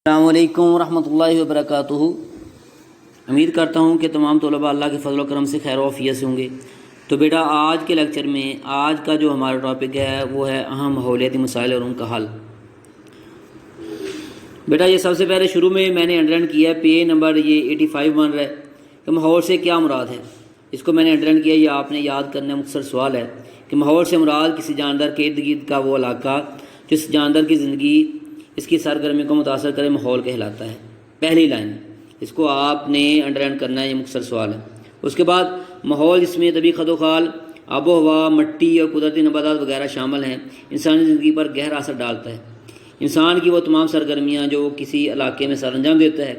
السلام علیکم ورحمۃ اللہ وبرکاتہ۔ امید کرتا ہوں کہ تمام طلباء اللہ کے فضل و کرم سے خیر و عافیت سے ہوں گے۔ تو بیٹا آج کے لیکچر میں آج کا جو ہمارا ٹاپک ہے وہ ہے اہم ماحولیاتی مسائل اور ان کا حل۔ بیٹا یہ سب سے پہلے شروع میں نے انڈرلائن کیا ہے، پیج نمبر یہ 85 بن رہا ہے کہ ماحول سے کیا مراد ہے۔ اس کو میں نے انڈرلائن کیا، یہ آپ نے یاد کرنا ہے، مختصر سوال ہے کہ ماحول سے مراد کسی جاندار کے ارد گرد کا وہ علاقہ جس جاندار کی زندگی اس کی سرگرمی کو متاثر کرے ماحول کہلاتا ہے۔ پہلی لائن اس کو آپ نے انڈرلائن کرنا ہے، یہ مختصر سوال ہے۔ اس کے بعد ماحول جس میں طبعی خد و خال، آب و ہوا، مٹی اور قدرتی نباتات وغیرہ شامل ہیں، انسانی زندگی پر گہرا اثر ڈالتا ہے۔ انسان کی وہ تمام سرگرمیاں جو وہ کسی علاقے میں سر انجام دیتا ہے،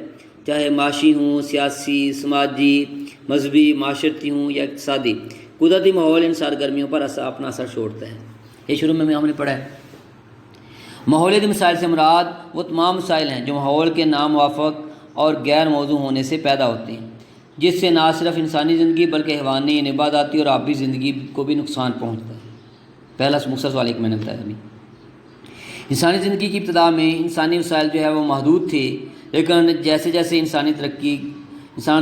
چاہے معاشی ہوں، سیاسی، سماجی، مذہبی، معاشرتی ہوں یا اقتصادی، قدرتی ماحول ان سرگرمیوں پر اپنا اثر چھوڑتا ہے۔ یہ شروع میں ہم نے پڑھا ہے۔ ماحولیاتی مسائل سے مراد وہ تمام مسائل ہیں جو ماحول کے ناموافق اور غیر موزوں ہونے سے پیدا ہوتے ہیں، جس سے نہ صرف انسانی زندگی بلکہ حیوانی، نباتاتی اور آبی زندگی کو بھی نقصان پہنچتا ہے۔ پہلا مختصر سوال ایک میں نے بتایا ابھی۔ انسانی زندگی کی ابتدا میں انسانی وسائل جو ہے وہ محدود تھے، لیکن جیسے جیسے انسان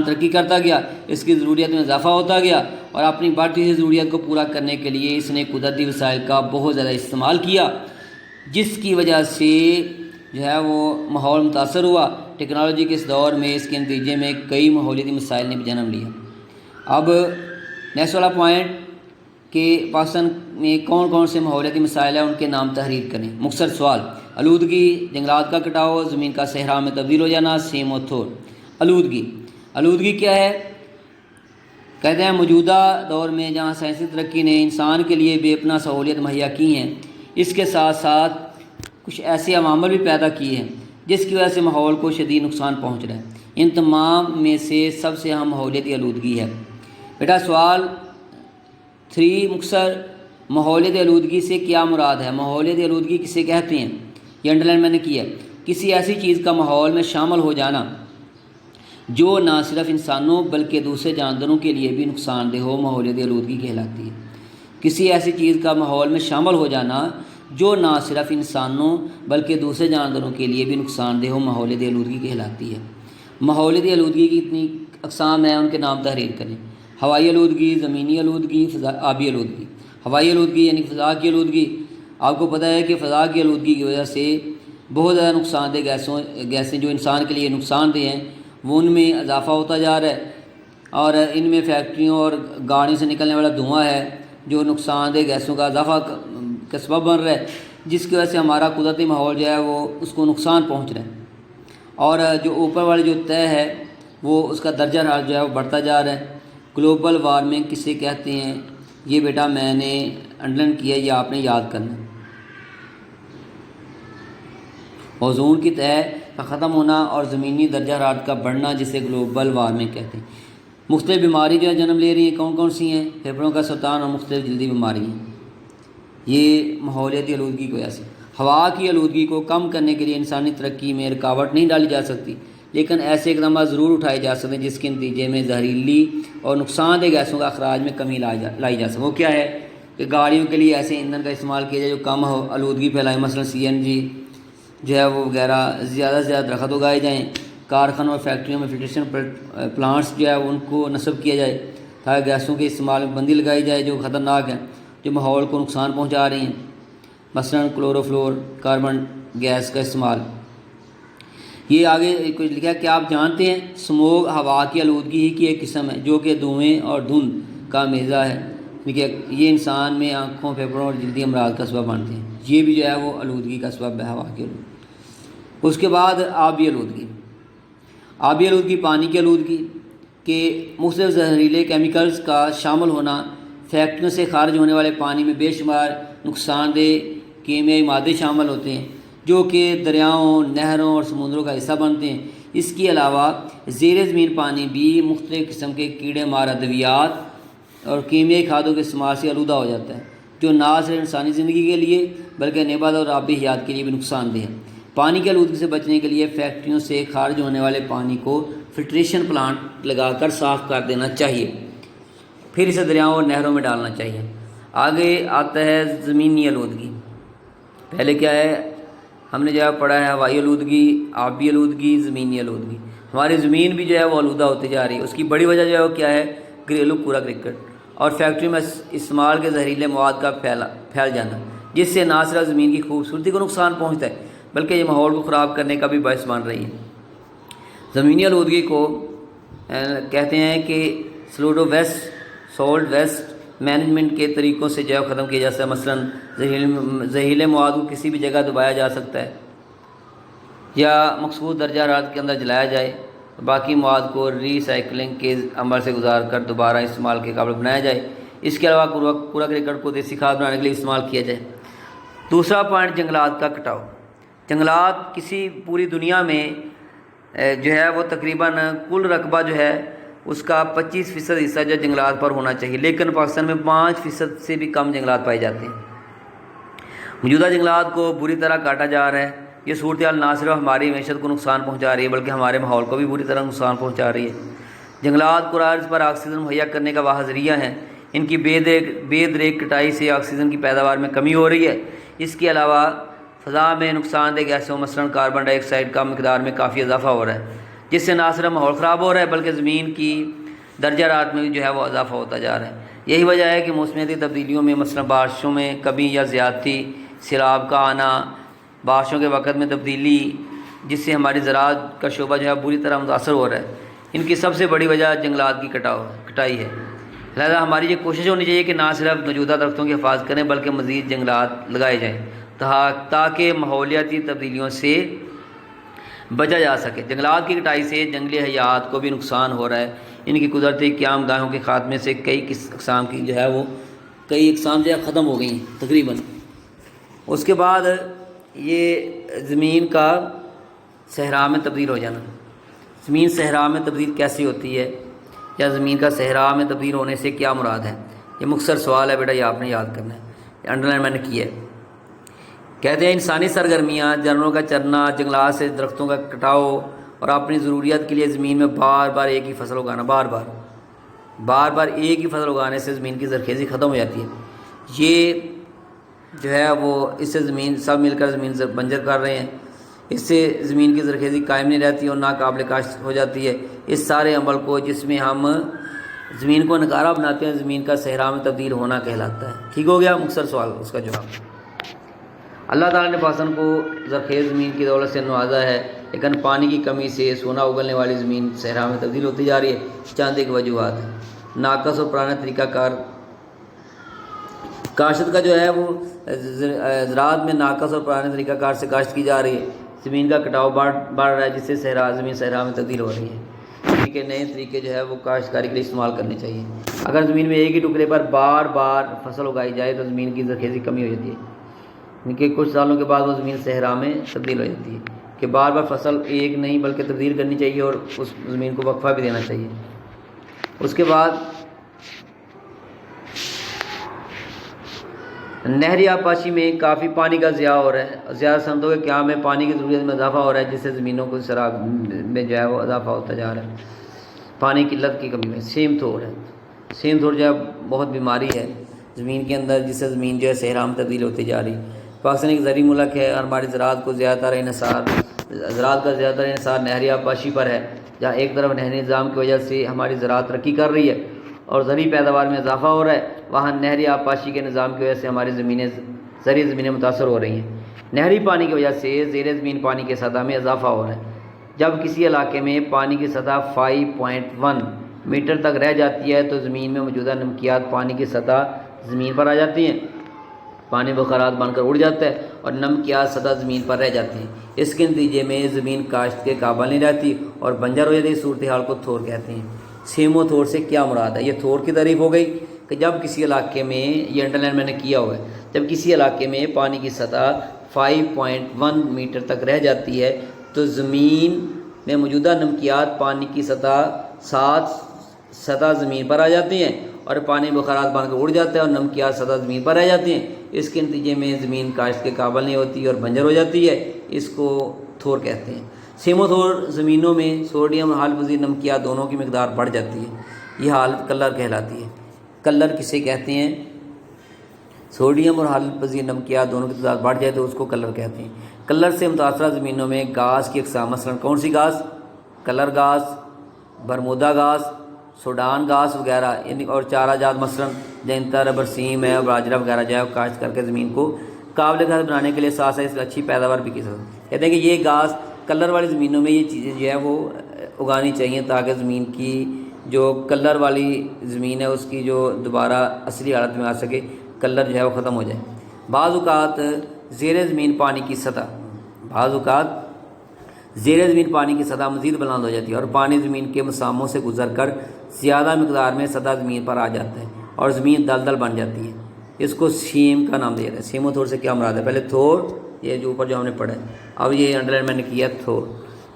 ترقی کرتا گیا، اس کی ضروریات میں اضافہ ہوتا گیا اور اپنی بڑھتی ہوئی ضروریات کو پورا کرنے کے لیے اس نے قدرتی وسائل کا بہت زیادہ استعمال کیا، جس کی وجہ سے جو ہے وہ ماحول متاثر ہوا۔ ٹیکنالوجی کے اس دور میں اس کے نتیجے میں کئی ماحولیاتی مسائل نے بھی جنم لیا۔ اب نیکسٹ والا پوائنٹ کہ پاکستان میں کون کون سے ماحولیاتی مسائل ہیں، ان کے نام تحریر کریں۔ مختصر سوال: آلودگی، جنگلات کا کٹاؤ، زمین کا صحرا میں تبدیل ہو جانا، سیم و تھور۔ آلودگی کیا ہے؟ کہتے ہیں موجودہ دور میں جہاں سائنسی ترقی نے انسان کے لیے بے پناہ سہولیت مہیا کی ہیں، اس کے ساتھ ساتھ کچھ ایسے عوامل بھی پیدا کیے ہیں جس کی وجہ سے ماحول کو شدید نقصان پہنچ رہا ہے۔ ان تمام میں سے سب سے اہم ماحولیاتی آلودگی ہے۔ بیٹا سوال 3 مختصر: ماحولیاتی آلودگی سے کیا مراد ہے؟ ماحولیاتی آلودگی کسے کہتے ہیں؟ یہ انڈرلائن میں نے کیا ہے۔ کسی ایسی چیز کا ماحول میں شامل ہو جانا جو نہ صرف انسانوں بلکہ دوسرے جانداروں کے لیے بھی نقصان دہ ہو، ماحولیاتی آلودگی کہلاتی ہے۔ کسی ایسی چیز کا ماحول میں شامل ہو جانا جو نہ صرف انسانوں بلکہ دوسرے جانداروں کے لیے بھی نقصان دہ ہو، ماحولیاتی آلودگی کہلاتی ہے۔ ماحولیاتی آلودگی کی اتنی اقسام ہیں، ان کے نام تحریر کریں۔ ہوائی آلودگی، زمینی آلودگی، آبی آلودگی۔ ہوائی آلودگی یعنی فضا کی آلودگی۔ آپ کو پتہ ہے کہ فضا کی آلودگی کی وجہ سے بہت زیادہ نقصان دہ گیسیں جو انسان کے لیے نقصان دہ ہیں وہ ان میں اضافہ ہوتا جا رہا ہے، اور ان میں فیکٹریوں اور گاڑیوں سے نکلنے والا دھواں ہے جو نقصان دہ گیسوں کا اضافہ کا سبب بن رہا ہے، جس کی وجہ سے ہمارا قدرتی ماحول جو ہے وہ اس کو نقصان پہنچ رہا ہے، اور جو اوپر والی جو طے ہے وہ اس کا درجہ حرارت جو ہے وہ بڑھتا جا رہا ہے۔ گلوبل وارمنگ کسے کہتے ہیں؟ یہ بیٹا میں نے انڈرلائن کیا، یہ آپ نے یاد کرنا ہے۔ اوزون کی تہ کا ختم ہونا اور زمینی درجہ حرارت کا بڑھنا، جسے گلوبل وارمنگ کہتے ہیں۔ مختلف بیماری جو ہے جنم لے رہی ہیں، کون کون سی ہیں؟ پھیپھڑوں کا سرطان اور مختلف جلدی بیماریاں۔ یہ ماحولیاتی آلودگی کی وجہ سے۔ ہوا کی آلودگی کو کم کرنے کے لیے انسانی ترقی میں رکاوٹ نہیں ڈالی جا سکتی، لیکن ایسے اقدامات ضرور اٹھائے جا سکتے ہیں جس کے نتیجے میں زہریلی اور نقصان دہ گیسوں کا اخراج میں کمی لائی جا سکے۔ وہ کیا ہے کہ گاڑیوں کے لیے ایسے ایندھن کا استعمال کیا جائے جو کم آلودگی پھیلائے، مثلا CNG جو ہے وہ وغیرہ، زیادہ سے زیادہ درخت اگائے جائیں، کارخانوں اور فیکٹریوں میں فلٹریشن پلانٹس جو ہے ان کو نصب کیا جائے تاکہ گیسوں کے استعمال میں بندی لگائی جائے جو خطرناک ہیں، جو ماحول کو نقصان پہنچا رہی ہیں، مثلا کلورو فلور کاربن گیس کا استعمال۔ یہ آگے کچھ لکھا ہے کہ آپ جانتے ہیں سموگ ہوا کی آلودگی ہی کی ایک قسم ہے جو کہ دھوئیں اور دھند کا میزہ ہے، یہ انسان میں آنکھوں، پھیپھڑوں اور جلدی امراض کا سبب بنتے ہیں۔ یہ بھی جو ہے وہ آلودگی کا سبب ہے، ہوا کی آلودگی۔ اس کے بعد آبی آلودگی پانی کی آلودگی کے مختلف زہریلے کیمیکلز کا شامل ہونا، فیکٹریوں سے خارج ہونے والے پانی میں بے شمار نقصان دہ کیمیائی مادے شامل ہوتے ہیں جو کہ دریاؤں، نہروں اور سمندروں کا حصہ بنتے ہیں۔ اس کے علاوہ زیر زمین پانی بھی مختلف قسم کے کیڑے مار ادویات اور کیمیائی کھادوں کے استعمال سے آلودہ ہو جاتا ہے جو نہ صرف انسانی زندگی کے لیے بلکہ نبات اور آبی حیات کے لیے بھی نقصان دہ ہے۔ پانی کی آلودگی سے بچنے کے لیے فیکٹریوں سے خارج ہونے والے پانی کو فلٹریشن پلانٹ لگا کر صاف کر دینا چاہیے، پھر اسے دریاؤں اور نہروں میں ڈالنا چاہیے۔ آگے آتا ہے زمینی آلودگی۔ پہلے کیا ہے ہم نے جو ہے پڑھا ہے ہوائی آلودگی، آبی آلودگی، زمینی آلودگی۔ ہماری زمین بھی جو ہے وہ آلودہ ہوتی جا رہی ہے۔ اس کی بڑی وجہ جو ہے وہ کیا ہے؟ گھریلو کوڑا کرکٹ اور فیکٹری میں استعمال کے زہریلے مواد کا پھیل جانا، جس سے نہ صرف زمین کی خوبصورتی کو نقصان پہنچتا ہے بلکہ یہ ماحول کو خراب کرنے کا بھی باعث بن رہی ہے۔ زمینی آلودگی کو کہتے ہیں کہ سولٹ ویسٹ مینجمنٹ کے طریقوں سے جو ہے ختم کیا جا سکتا ہے۔ مثلاً زہریلے مواد کو کسی بھی جگہ دبایا جا سکتا ہے یا مخصوص درجہ حرارت کے اندر جلایا جائے، باقی مواد کو ری سائیکلنگ کے عمل سے گزار کر دوبارہ استعمال کے قابل بنایا جائے۔ اس کے علاوہ کوڑا کرکٹ کو دیسی کھاد بنانے کے لیے استعمال کیا جائے۔ دوسرا پوائنٹ، جنگلات کا کٹاؤ۔ جنگلات کسی پوری دنیا میں جو ہے وہ تقریباً کل رقبہ جو ہے اس کا 25% حصہ جو جنگلات پر ہونا چاہیے، لیکن پاکستان میں 5% سے بھی کم جنگلات پائے جاتے ہیں۔ موجودہ جنگلات کو بری طرح کاٹا جا رہا ہے۔ یہ صورتحال نہ صرف ہماری معیشت کو نقصان پہنچا رہی ہے بلکہ ہمارے ماحول کو بھی بری طرح نقصان پہنچا رہی ہے۔ جنگلات قرآن عرض پر آکسیجن مہیا کرنے کا واحد ذریعہ ہیں۔ ان کی بے دریک کٹائی سے آکسیجن کی پیداوار میں کمی ہو رہی ہے۔ اس کے علاوہ فضا میں نقصان دہ گیسوں مثلاً کاربن ڈائی آکسائڈ کا مقدار میں کافی اضافہ ہو رہا ہے، جس سے نہ صرف ماحول خراب ہو رہا ہے بلکہ زمین کی درجہ حرارت میں جو ہے وہ اضافہ ہوتا جا رہا ہے۔ یہی وجہ ہے کہ موسمیاتی تبدیلیوں میں مثلاً بارشوں میں کمی یا زیادتی، سیلاب کا آنا، بارشوں کے وقت میں تبدیلی، جس سے ہماری زراعت کا شعبہ جو ہے بری طرح متاثر ہو رہا ہے۔ ان کی سب سے بڑی وجہ جنگلات کی کٹائی ہے۔ لہذا ہماری یہ کوشش ہونی چاہیے کہ نہ صرف موجودہ درختوں کی حفاظت کریں بلکہ مزید جنگلات لگائے جائیں تاکہ ماحولیاتی تبدیلیوں سے بچا جا سکے۔ جنگلات کی کٹائی سے جنگلی حیات کو بھی نقصان ہو رہا ہے۔ ان کی قدرتی قیام گاہوں کے خاتمے سے کئی اقسام جو ہے ختم ہو گئی ہیں تقریباً۔ اس کے بعد یہ زمین کا صحرا میں تبدیل ہو جانا۔ زمین صحرا میں تبدیل کیسی ہوتی ہے یا زمین کا صحرا میں تبدیل ہونے سے کیا مراد ہے؟ یہ مختصر سوال ہے بیٹا، یہ آپ نے یاد کرنا ہے، یہ انڈرلائن میں نے کیا ہے۔ کہتے ہیں انسانی سرگرمیاں، جانوروں کا چرنا، جنگلات سے درختوں کا کٹاؤ اور اپنی ضروریات کے لیے زمین میں بار بار ایک ہی فصل اگانا، بار بار ایک ہی فصل اگانے سے زمین کی زرخیزی ختم ہو جاتی ہے۔ یہ جو ہے وہ اس سے زمین سب مل کر زمین بنجر کر رہے ہیں، اس سے زمین کی زرخیزی قائم نہیں رہتی اور ناقابل کاشت ہو جاتی ہے۔ اس سارے عمل کو جس میں ہم زمین کو نکارہ بناتے ہیں زمین کا صحرا میں تبدیل ہونا کہلاتا ہے۔ ٹھیک ہو گیا مختصر سوال، اس کا جواب۔ اللہ تعالیٰ نے پاکستان کو زرخیز زمین کی دولت سے نوازا ہے، لیکن پانی کی کمی سے سونا اگلنے والی زمین صحرا میں تبدیل ہوتی جا رہی ہے۔ چند ایک وجوہات ہیں۔ ناقص اور پرانا طریقہ کار کاشت کا جو ہے وہ زراعت میں ناقص اور پرانے طریقہ کار سے کاشت کی جا رہی ہے۔ زمین کا کٹاؤ بڑھ رہا ہے، جس سے زمین صحرا میں تبدیل ہو رہی ہے۔ ٹھیک ہے، نئے طریقے جو ہے وہ کاشتکاری کے لیے استعمال کرنے چاہیے۔ اگر زمین میں ایک ہی ٹکڑے پر بار بار فصل اگائی جائے تو زمین کی زرخیزی کمی ہو جاتی ہے، کہ کچھ سالوں کے بعد وہ زمین صحرا میں تبدیل ہو جاتی ہے۔ کہ بار بار فصل ایک نہیں بلکہ تبدیل کرنی چاہیے اور اس زمین کو وقفہ بھی دینا چاہیے۔ اس کے بعد نہری آبپاشی میں کافی پانی کا ضیاع ہو رہا ہے۔ زیادہ صنعتوں کے قیام میں پانی کی ضرورت میں اضافہ ہو رہا ہے، جس سے زمینوں کو سیراب میں جو ہے وہ اضافہ ہوتا جا رہا ہے۔ پانی کی قلت کی کمی میں سیم تھور جو ہے بہت بیماری ہے زمین کے اندر، جس سے زمین جو ہے صحرا میں تبدیل ہوتی جا رہی ہے۔ پاکستان ایک زرعی ملک ہے اور ہماری زراعت کا زیادہ تر انحصار نہری آبپاشی پر ہے، جہاں ایک طرف نہری نظام کی وجہ سے ہماری زراعت ترقی کر رہی ہے اور زرعی پیداوار میں اضافہ ہو رہا ہے، وہاں نہری آبپاشی کے نظام کی وجہ سے ہماری زرعی زمینیں متاثر ہو رہی ہیں۔ نہری پانی کی وجہ سے زیر زمین پانی کی سطح میں اضافہ ہو رہا ہے۔ جب کسی علاقے میں پانی کی سطح 5.1 میٹر تک رہ جاتی ہے تو زمین میں موجودہ نمکیات پانی کی سطح زمین پر آ جاتی ہیں، پانی بخارات بن کر اڑ جاتا ہے اور نمکیات سطح زمین پر رہ جاتی ہیں۔ اس کے نتیجے میں زمین کاشت کے قابل نہیں رہتی اور بنجر ہو جاتی ہے۔ صورتحال کو تھور کہتے ہیں۔ سیمو تھور سے کیا مراد ہے؟ یہ تھور کی تعریف ہو گئی کہ جب کسی علاقے میں، یہ انڈرلائن میں نے کیا ہوا ہے، جب کسی علاقے میں پانی کی سطح 5.1 میٹر تک رہ جاتی ہے تو زمین میں موجودہ نمکیات پانی کی سطح زمین پر آ جاتی ہیں اور پانی بخارات بن کر اڑ جاتا ہے اور نمکیات سطح زمین پر رہ جاتی ہیں۔ اس کے نتیجے میں زمین کاشت کے قابل نہیں ہوتی اور بنجر ہو جاتی ہے۔ اس کو تھور کہتے ہیں۔ سیمو تھور زمینوں میں سوڈیم اور حال پذیر نمکیات دونوں کی مقدار بڑھ جاتی ہے۔ یہ حالت کلر کہلاتی ہے۔ کلر کسے کہتے ہیں؟ سوڈیم اور حال پذیر نمکیات دونوں کی تعداد بڑھ جائے تو اس کو کلر کہتے ہیں۔ کلر سے متاثرہ زمینوں میں گاز کی اقسام مثلاً کون سی گاز؟ کلر گاز، برمودا گاز، سوڈان گاز وغیرہ، یعنی اور چارہ جات مثلاً جینتر، برسیم ہے، باجرہ وغیرہ جو ہے کاشت کر کے زمین کو قابل کھاد بنانے کے لیے ساتھ ساتھ اس میں اچھی پیداوار بھی کی سکتے. کہتے ہیں کہ یہ گاز کلر والی زمینوں میں یہ چیزیں جو ہے وہ اگانی چاہیے تاکہ زمین کی جو کلر والی زمین ہے اس کی جو دوبارہ اصلی حالت میں آ سکے، کلر جو ہے وہ ختم ہو جائے. بعض اوقات زیر زمین پانی کی سطح مزید بلند ہو جاتی ہے اور پانی زمین کے مساموں سے گزر کر زیادہ مقدار میں سطح زمین پر آ جاتا ہے اور زمین دلدل بن جاتی ہے. اس کو سیم کا نام دیا جاتا ہے. سیم و تھور سے کیا مراد ہے؟ پہلے تھور یہ جو اوپر جو ہم نے پڑھا ہے، اب یہ انڈر لائن میں نے کیا تھور.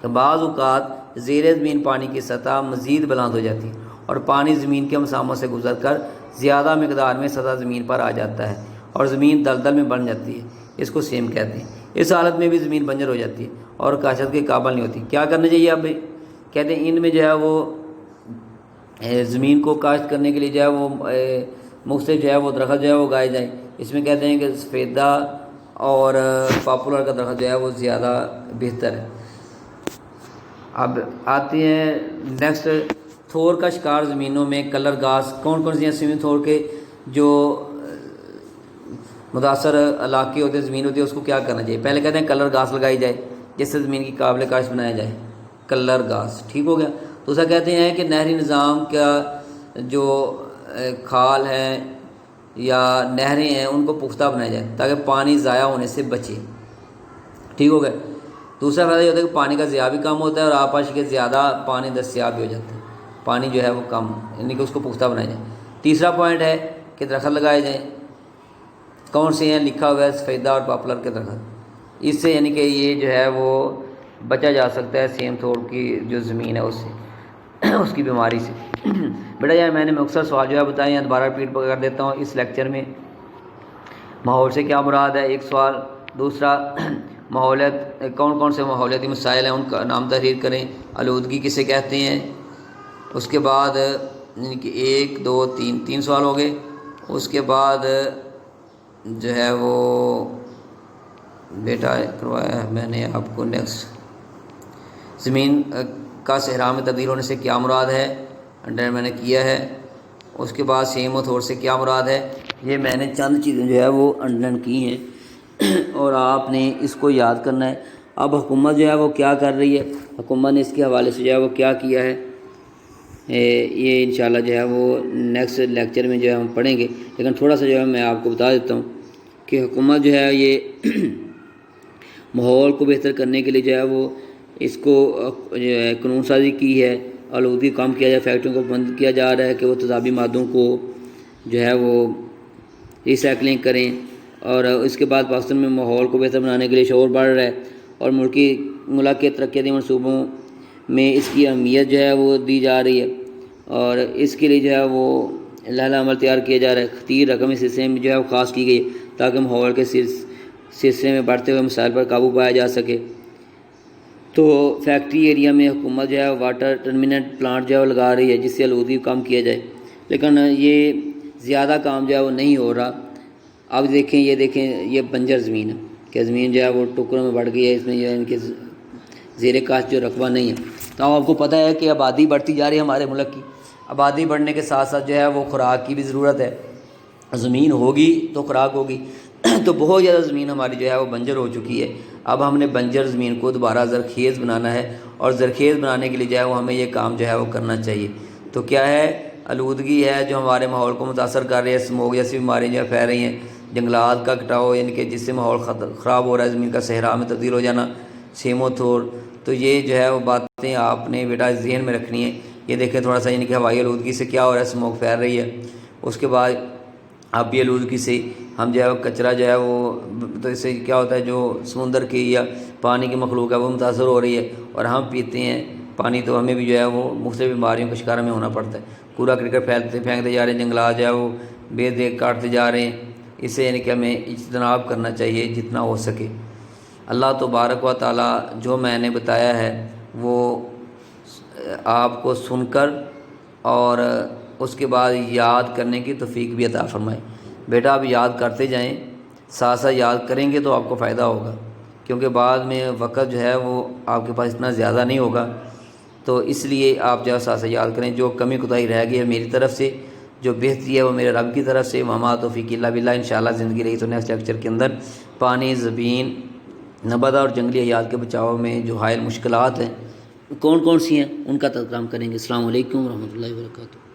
تو بعض اوقات زیر زمین پانی کی سطح مزید بلند ہو جاتی ہے اور پانی زمین کے مساموں سے گزر کر زیادہ مقدار میں سطح زمین پر آ جاتا ہے اور زمین دلدل میں بن جاتی ہے. اس کو سیم کہتے ہیں. اس حالت میں بھی زمین بنجر ہو جاتی ہے اور کاشت کے قابل نہیں ہوتی. کیا کرنا چاہیے؟ اب کہتے ہیں ان میں جو ہے وہ زمین کو کاشت کرنے کے لیے جو ہے وہ مختلف جو ہے وہ درخت جو ہے وہ اگائے جائیں. اس میں کہتے ہیں کہ سفیدہ اور پاپولر کا درخت جو ہے وہ زیادہ بہتر ہے. اب آتی ہیں نیکسٹ، تھور کا شکار زمینوں میں کلر گاز کون کون سی ہیں؟ سوئمنگ تھور کے جو متاثر علاقے ہوتے ہیں، زمین ہوتی ہے، اس کو کیا کرنا چاہیے؟ پہلے کہتے ہیں کلر گاز لگائی جائے جس سے زمین کی قابل کاشت بنایا جائے، کلر گاز. ٹھیک ہو گیا. دوسرا کہتے ہیں کہ نہری نظام کا جو کھال ہیں یا نہریں ہیں ان کو پختہ بنایا جائے تاکہ پانی ضائع ہونے سے بچے. ٹھیک ہو گیا. دوسرا فائدہ یہ ہوتا ہے کہ پانی کا ضیاع بھی کم ہوتا ہے اور آپاش کے زیادہ پانی دستیاب بھی ہو جاتا ہے. پانی جو ہے وہ کم، یعنی کہ اس کو پختہ بنایا جائے. تیسرا پوائنٹ ہے کہ درخت لگائے جائیں. کون سے ہیں؟ لکھا ہوا ہے سفیدہ اور پاپولر کے درخت. اس سے یعنی کہ یہ جو ہے وہ بچا جا سکتا ہے سیم تھور کی جو زمین ہے اس سے، اس کی بیماری سے. بیٹا یار میں نے مختصر سوال جو ہے بتائے ہیں، دوبارہ ریپیٹ کر دیتا ہوں. اس لیکچر میں ماحول سے کیا مراد ہے، ایک سوال. دوسرا ماحولیت، کون کون سے ماحولیاتی مسائل ہیں ان کا نام تحریر کریں. آلودگی کسے کہتے ہیں. اس کے بعد یعنی کہ 1 2 3 سوال ہو گئے. اس کے بعد جو ہے وہ بیٹا کروایا ہے میں نے آپ کو نیکسٹ، زمین کا صحرا میں تبدیل ہونے سے کیا مراد ہے، انڈر میں نے کیا ہے. اس کے بعد سیم و تھور سے کیا مراد ہے. یہ میں نے چند چیزیں جو ہے وہ انڈرلائن کی ہیں اور آپ نے اس کو یاد کرنا ہے. اب حکومت جو ہے وہ کیا کر رہی ہے، حکومت نے اس کے حوالے سے جو ہے وہ کیا کیا ہے، یہ انشاءاللہ جو ہے وہ نیکسٹ لیکچر میں جو ہے ہم پڑھیں گے. لیکن تھوڑا سا جو ہے میں آپ کو بتا دیتا ہوں کہ حکومت جو ہے یہ ماحول کو بہتر کرنے کے لیے جو ہے وہ اس کو جو ہے قانون سازی کی ہے. آلودگی کم کیا جائے، فیکٹریوں کو بند کیا جا رہا ہے کہ وہ تیزابی مادوں کو جو ہے وہ ریسائکلنگ کریں. اور اس کے بعد پاکستان میں ماحول کو بہتر بنانے کے لیے شعور بڑھ رہا ہے اور ملک کے ترقیاتی منصوبوں میں اس کی اہمیت جو ہے وہ دی جا رہی ہے اور اس کے لیے جو ہے وہ لائحہ عمل تیار کیا جا رہا ہے. خطیر رقم اس حصے میں جو ہے وہ خاص کی گئی تاکہ ماحول کے سلسلے میں بڑھتے ہوئے مسائل پر قابو پایا جا سکے. تو فیکٹری ایریا میں حکومت جو ہے واٹر ٹرمینٹ پلانٹ جو ہے وہ لگا رہی ہے جس سے آلودگی کم کیا جائے، لیکن یہ زیادہ کام جو ہے وہ نہیں ہو رہا. اب دیکھیں یہ بنجر زمین ہے کہ زمین جو ہے وہ ٹکڑوں میں بڑھ گئی ہے، اس میں جو ہے ان کے زیر کاشت جو رقبہ نہیں ہے. تو آپ کو پتہ ہے کہ آبادی بڑھتی جا رہی ہے ہمارے ملک کی. آبادی بڑھنے کے ساتھ ساتھ جو ہے وہ خوراک کی بھی ضرورت ہے. زمین ہوگی تو خوراک ہوگی. تو بہت زیادہ زمین ہماری جو ہے وہ بنجر ہو چکی ہے. اب ہم نے بنجر زمین کو دوبارہ زرخیز بنانا ہے اور زرخیز بنانے کے لیے جو ہے وہ ہمیں یہ کام جو ہے وہ کرنا چاہیے. تو کیا ہے، آلودگی ہے جو ہمارے ماحول کو متاثر کر رہی ہے، اسموگ جیسی بیماریاں جو ہے پھیل رہی ہیں، جنگلات کا کٹاؤ یعنی کہ جس سے ماحول خراب ہو رہا ہے، زمین کا صحرا میں تبدیل ہو جانا، سیم و تھور. تو یہ جو ہے وہ باتیں آپ نے بیٹا ذہن میں رکھنی ہے. یہ دیکھیں تھوڑا سا یعنی کہ ہوائی آلودگی سے کیا ہو رہا ہے، اسموگ پھیل رہی ہے. اس کے بعد آبی آلودگی سے ہم جو ہے کچرا جو ہے وہ، تو اس سے کیا ہوتا ہے جو سمندر کی یا پانی کی مخلوق ہے وہ متاثر ہو رہی ہے اور ہم پیتے ہیں پانی تو ہمیں بھی جو ہے وہ مختلف بیماریوں کا شکار ہمیں ہونا پڑتا ہے. کوڑا کرکٹ پھینکتے جا رہے ہیں، جنگلات جو ہے وہ بے دیکھ کاٹتے جا رہے ہیں. اس سے یعنی کہ ہمیں اجتناب کرنا چاہیے جتنا ہو سکے. اللہ تبارک و تعالی جو میں نے بتایا ہے وہ آپ کو سن کر اور اس کے بعد یاد کرنے کی توفیق بھی عطا فرمائے. بیٹا آپ یاد کرتے جائیں، ساتھ ساتھ یاد کریں گے تو آپ کو فائدہ ہوگا. کیونکہ بعد میں وقت جو ہے وہ آپ کے پاس اتنا زیادہ نہیں ہوگا، تو اس لیے آپ جو ساتھ یاد کریں جو کمی کوتاہی رہ گئی ہے میری طرف سے، جو بہتری ہے وہ میرے رب کی طرف سے، وما توفیق الا باللہ۔ انشاءاللہ زندگی رہی تو نیکسٹ لیکچر کے اندر پانی، زمین، نباتات اور جنگلی حیات کے بچاؤ میں جو حائل مشکلات ہیں کون کون سی ہیں ان کا تذکرہ کریں گے۔ السلام علیکم ورحمۃ اللہ وبرکاتہ۔